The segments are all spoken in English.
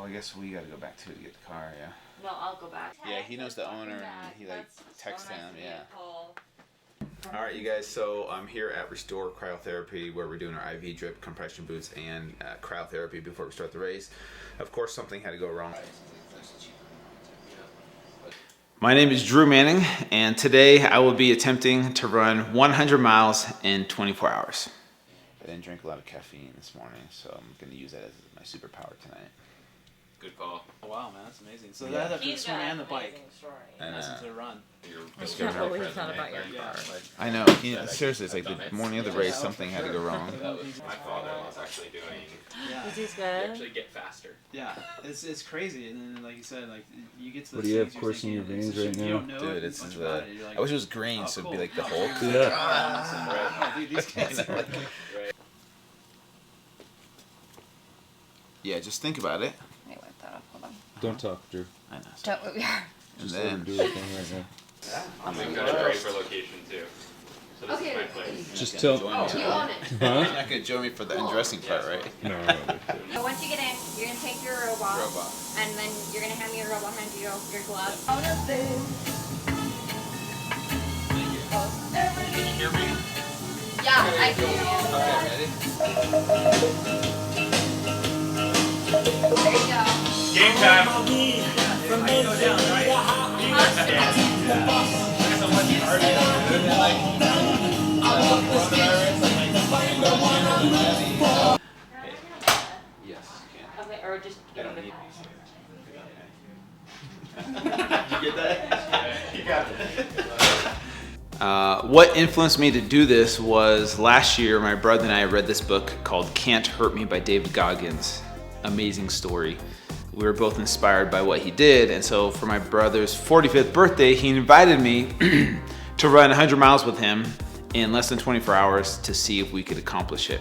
I guess we gotta go back to get the car, yeah. No, I'll go back. Yeah, he knows the owner and he like texts him, yeah. Alright you guys, so I'm here at Restore Cryotherapy where we're doing our IV drip, compression boots, and cryotherapy before we start the race. Of course something had to go wrong. My name is Drew Manning, and today I will be attempting to run 100 miles in 24 hours. I didn't drink a lot of caffeine this morning, so I'm going to use that as my superpower tonight. Good call. Oh, wow, man, that's amazing. So that had to swim and the bike. And that's to run. It's not always not about your car. I know. Seriously, it's like the morning of the race, something had to go wrong. My father was actually doing. Is he good? You actually get faster. Yeah, it's crazy, and then like you said, like you get to the. What do you have coursing your veins right now? Dude, it's I wish it was green, so it'd be like the Hulk. Yeah. Dude, these guys are like. Yeah, just think about it. Let me wipe that up. Hold on. Don't talk, Drew. I know. Don't move your arm. And Just then do your thing right now. I think that's great for location too. So this is my place. Just tell. You own it. You're not gonna join me for the undressing part, right? No. So once you get in, you're gonna take your robot, and then you're gonna hand me your robot, hand you your glove. Thank you. Can you hear me? Yeah, I can. Okay, ready? There you go. Game time. Yes, you can. Okay, or just I give don't it need a Did you get that? You got it. What influenced me to do this was last year my brother and I read this book called Can't Hurt Me by David Goggins. Amazing story. We were both inspired by what he did, and so for my brother's 45th birthday he invited me to run 100 miles with him in less than 24 hours to see if we could accomplish it.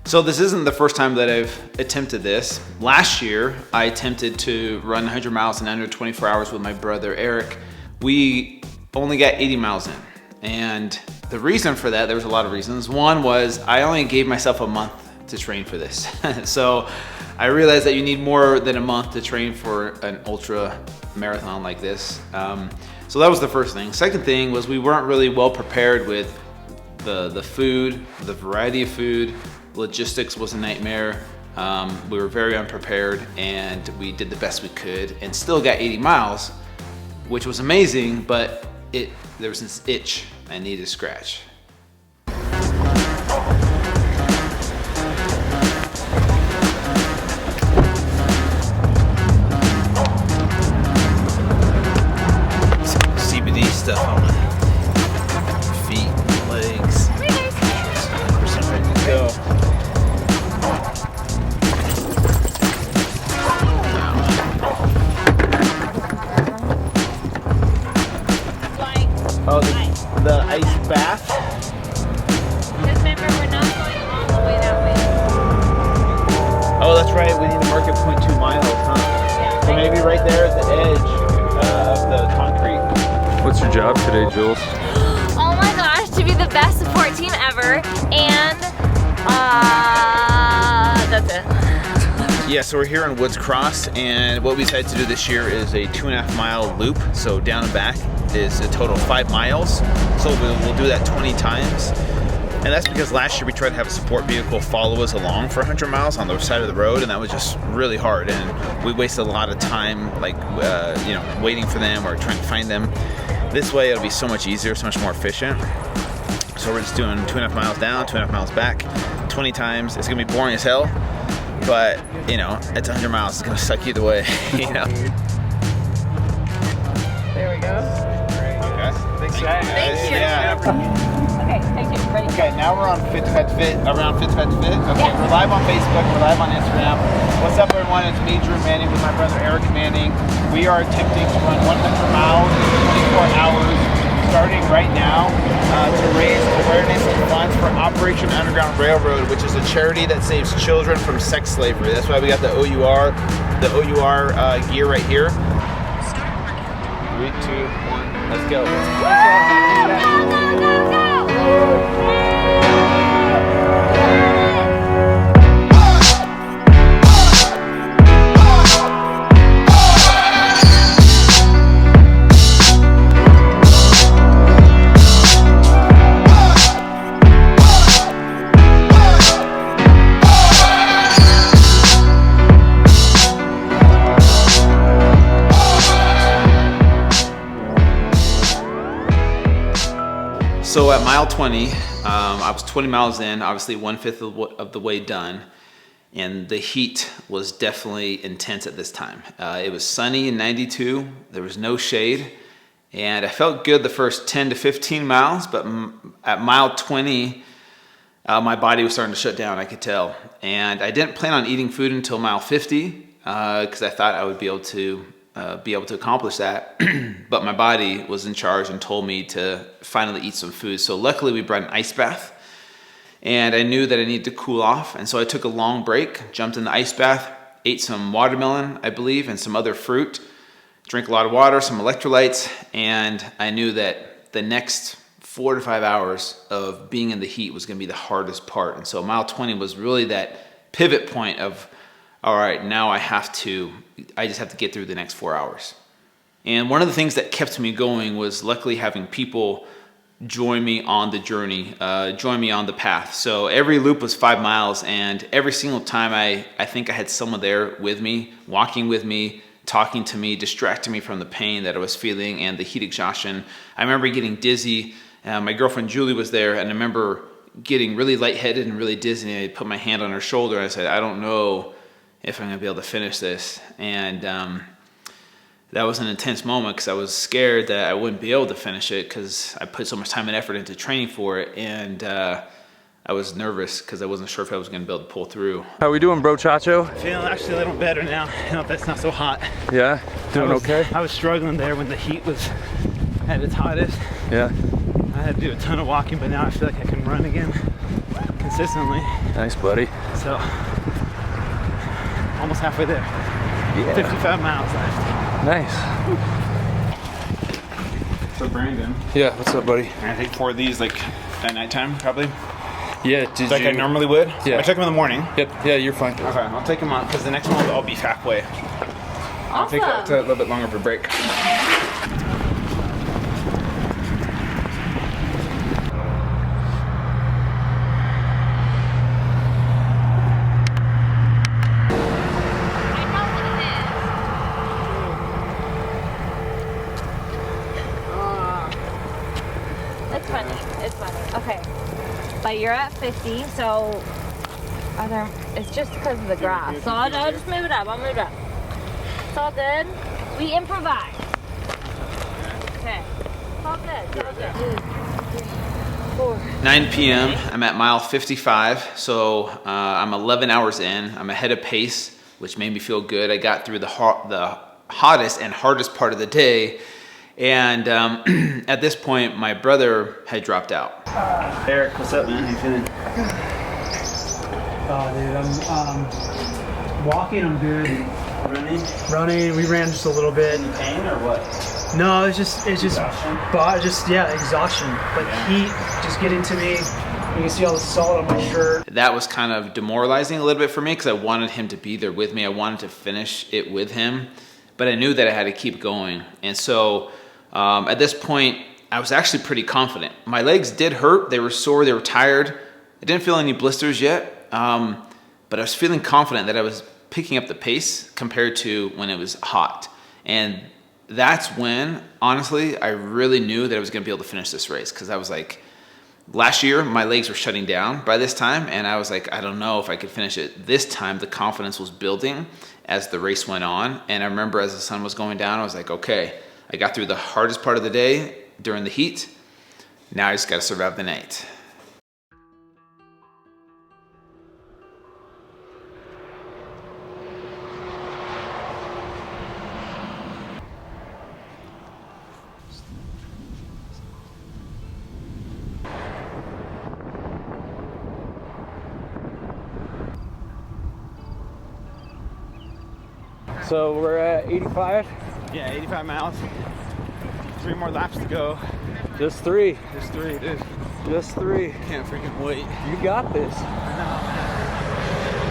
So this isn't the first time that I've attempted this. Last year I attempted to run 100 miles in under 24 hours with my brother Eric. We only got 80 miles in. And the reason for that, there was a lot of reasons. One was I only gave myself a month to train for this. So I realized that you need more than a month to train for an ultra marathon like this. So that was the first thing. Second thing was we weren't really well prepared with the food, the variety of food. Logistics was a nightmare. We were very unprepared, and we did the best we could and still got 80 miles, which was amazing, but there was this itch I needed to scratch. CBD stuff on my feet, legs. 100% ready to go. Oh, the ice bath? Just remember, we're not going all the way that way. Oh, that's right. We need to mark it 0.2 miles, huh? Yeah. So maybe right there at the edge of the concrete. What's your job today, Jules? Oh my gosh, to be the best support team ever, and that's it. Yeah, so we're here in Woods Cross, and what we decided to do this year is a 2.5 mile loop. So down and back is a total of 5 miles. So we'll do that 20 times. And that's because last year we tried to have a support vehicle follow us along for 100 miles on the side of the road, and that was just really hard. And we wasted a lot of time, like, waiting for them or trying to find them. This way it'll be so much easier, so much more efficient. So we're just doing 2.5 miles down, 2.5 miles back, 20 times. It's gonna be boring as hell, but it's 100 miles. It's gonna suck either way, There we go. Okay. Thanks, guys. Thank you. Yeah. Okay, thank you. Ready? Okay, now we're on Fit2Fat2Fit, around Fit2Fat2Fit. Okay, Yeah. We're live on Facebook, we're live on Instagram. What's up, everyone? It's me, Drew Manning, with my brother Eric Manning. We are attempting to run 100 miles in 24 hours, starting right now, to raise awareness and funds for Operation Underground Railroad, which is a charity that saves children from sex slavery. That's why we got the OUR gear right here. 3, 2, 1, let's go. So at mile 20, I was 20 miles in, obviously 1/5 of the way done. And the heat was definitely intense at this time. It was sunny and 92. There was no shade. And I felt good the first 10 to 15 miles, but at mile 20, my body was starting to shut down, I could tell. And I didn't plan on eating food until mile 50 because I thought I would be able to accomplish that. But my body was in charge and told me to finally eat some food. So luckily we brought an ice bath. And I knew that I needed to cool off. And so I took a long break, jumped in the ice bath, ate some watermelon, I believe, and some other fruit, drank a lot of water, some electrolytes, and I knew that the next 4 to 5 hours of being in the heat was gonna be the hardest part. And so mile 20 was really that pivot point of, all right, now I just have to get through the next 4 hours. And one of the things that kept me going was luckily having people join me on the journey, join me on the path. So every loop was 5 miles, and every single time I think I had someone there with me, walking with me, talking to me, distracting me from the pain that I was feeling and the heat exhaustion. I remember getting dizzy. My girlfriend Julie was there, and I remember getting really lightheaded and really dizzy. And I put my hand on her shoulder and I said, I don't know if I'm gonna be able to finish this. And that was an intense moment because I was scared that I wouldn't be able to finish it because I put so much time and effort into training for it, and I was nervous because I wasn't sure if I was going to be able to pull through. How we doing, bro Chacho? Feeling actually a little better now. That's not so hot. Yeah, doing okay? I was struggling there when the heat was at its hottest. Yeah. I had to do a ton of walking, but now I feel like I can run again consistently. Nice, buddy. So, almost halfway there. Yeah. 55 miles left. Nice. So Brandon. Yeah, what's up, buddy? I take 4 of these like at nighttime, probably. Yeah, did Like you? I normally would. Yeah. I took them in the morning. Yep, yeah, you're fine. Okay, I'll take them on because the next one I'll be halfway. I'll take a little bit longer of a break. It's funny. Okay. But you're at 50, so it's just because of the grass. So I'll just move it up. I'll move it up. It's all good. We improvise. Okay. It's all good. It's all good. 2, 3, 4. 9 p.m. I'm at mile 55, so I'm 11 hours in. I'm ahead of pace, which made me feel good. I got through the hottest and hardest part of the day. And at this point, my brother had dropped out. Eric, what's up, man? How you feeling? Oh, dude, I'm walking. I'm good. Running. We ran just a little bit. Pain or what? No, it's just Exhaustion? exhaustion. Like heat just getting to me. You can see all the salt on my shirt. That was kind of demoralizing a little bit for me because I wanted him to be there with me. I wanted to finish it with him, but I knew that I had to keep going. And so at this point, I was actually pretty confident. My legs did hurt. They were sore. They were tired. I didn't feel any blisters yet, but I was feeling confident that I was picking up the pace compared to when it was hot. And that's when, honestly, I really knew that I was going to be able to finish this race because I was like, last year, my legs were shutting down by this time, and I was like, I don't know if I could finish it. This time, the confidence was building as the race went on, and I remember as the sun was going down, I was like, okay, I got through the hardest part of the day during the heat. Now I just got to survive the night. So we're at 85? Yeah, 85 miles. 3 more laps to go. Just 3. Just 3, dude. Just 3. Can't freaking wait. You got this.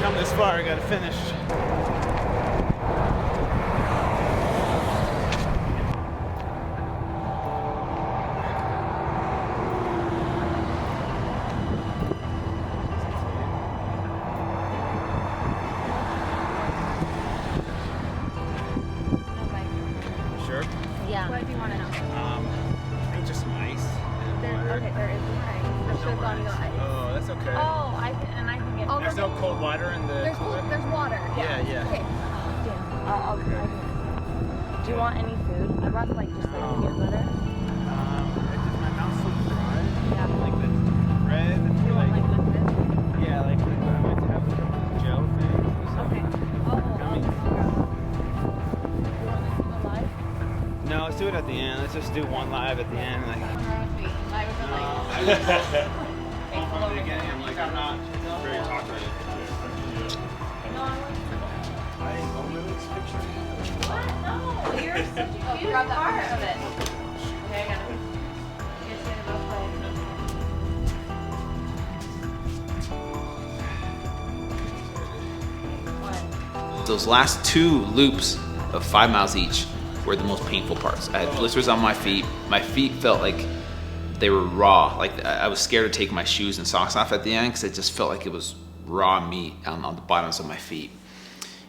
Come this far, I gotta finish. Yeah. What do you want to know? I think just some ice and water. Okay, there is There's no cold water in the There's water. Yeah, yeah. Okay. I'll do you want any food? I brought like just like peanut butter. My mouth's so dry. Yeah. Like the bread, You want like with this? yeah, like I might have the gel thing. Okay. Oh, Gummies. you want to do a live? No, let's do it at the end. Let's just do one live at the end. Like, I'm I'm not very talkative. What? No, you're such a huge part of it. Okay, I got it. You guys get it both ways. Those last 2 loops of 5 miles each were the most painful parts. I had blisters on my feet. My feet felt like they were raw. Like I was scared to take my shoes and socks off at the end because it just felt like it was raw meat on the bottoms of my feet.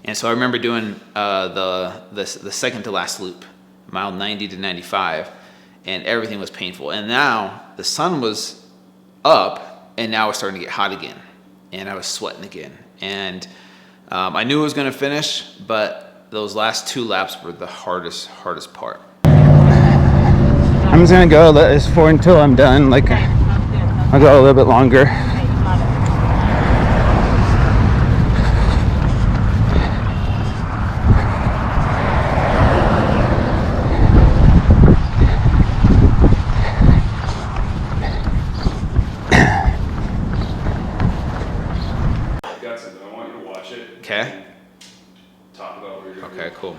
And so I remember doing the second to last loop, mile 90 to 95, and everything was painful. And now the sun was up, and now it was starting to get hot again, and I was sweating again. And I knew I was going to finish, but those last 2 laps were the hardest part. I'm just gonna go this for until I'm done. Like, I'll go a little bit longer. I've got something. I want you to watch it. Okay? Talk about what you're Okay, cool.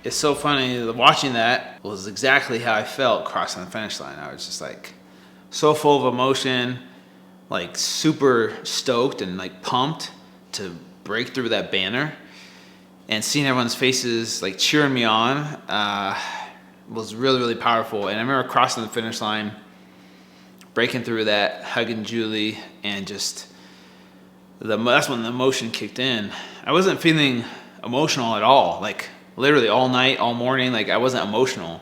It's so funny, watching that was exactly how I felt crossing the finish line. I was just like so full of emotion, like super stoked and like pumped to break through that banner, and seeing everyone's faces like cheering me on was really, really powerful. And I remember crossing the finish line, breaking through that, hugging Julie, and just that's when the emotion kicked in. I wasn't feeling emotional at all, like literally all night, all morning, like I wasn't emotional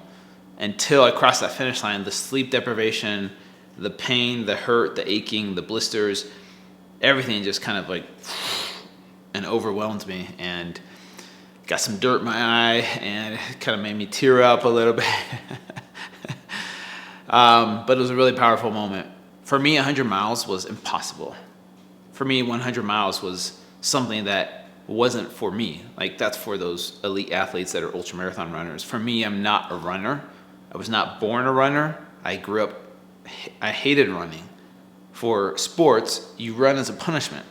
until I crossed that finish line. The sleep deprivation, the pain, the hurt, the aching, the blisters, everything just kind of like and overwhelmed me, and got some dirt in my eye, and it kind of made me tear up a little bit. But it was a really powerful moment. For me, 100 miles was impossible. For me, 100 miles was something that wasn't for me. Like, that's for those elite athletes that are ultramarathon runners. For me, I'm not a runner. I was not born a runner. I grew up, I hated running. For sports, you run as a punishment.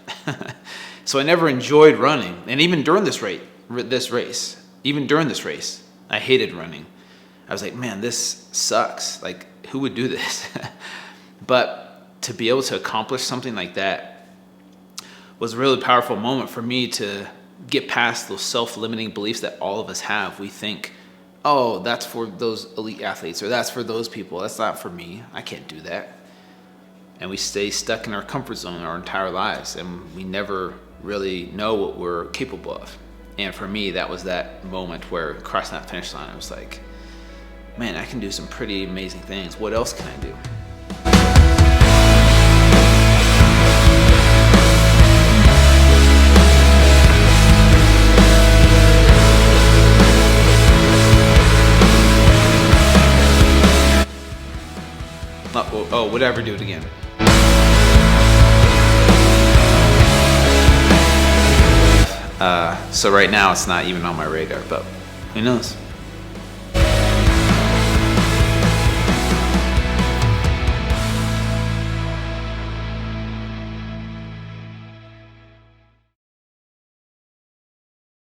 So I never enjoyed running. And even during this race, I hated running. I was like, man, this sucks. Like, who would do this? But to be able to accomplish something like that was a really powerful moment for me, to get past those self-limiting beliefs that all of us have. We think, oh, that's for those elite athletes, or that's for those people. That's not for me. I can't do that. And we stay stuck in our comfort zone our entire lives, and we never really know what we're capable of. And for me, that was that moment where crossing that finish line, I was like, man, I can do some pretty amazing things. What else can I do? would I ever do it again? So right now it's not even on my radar, but who knows?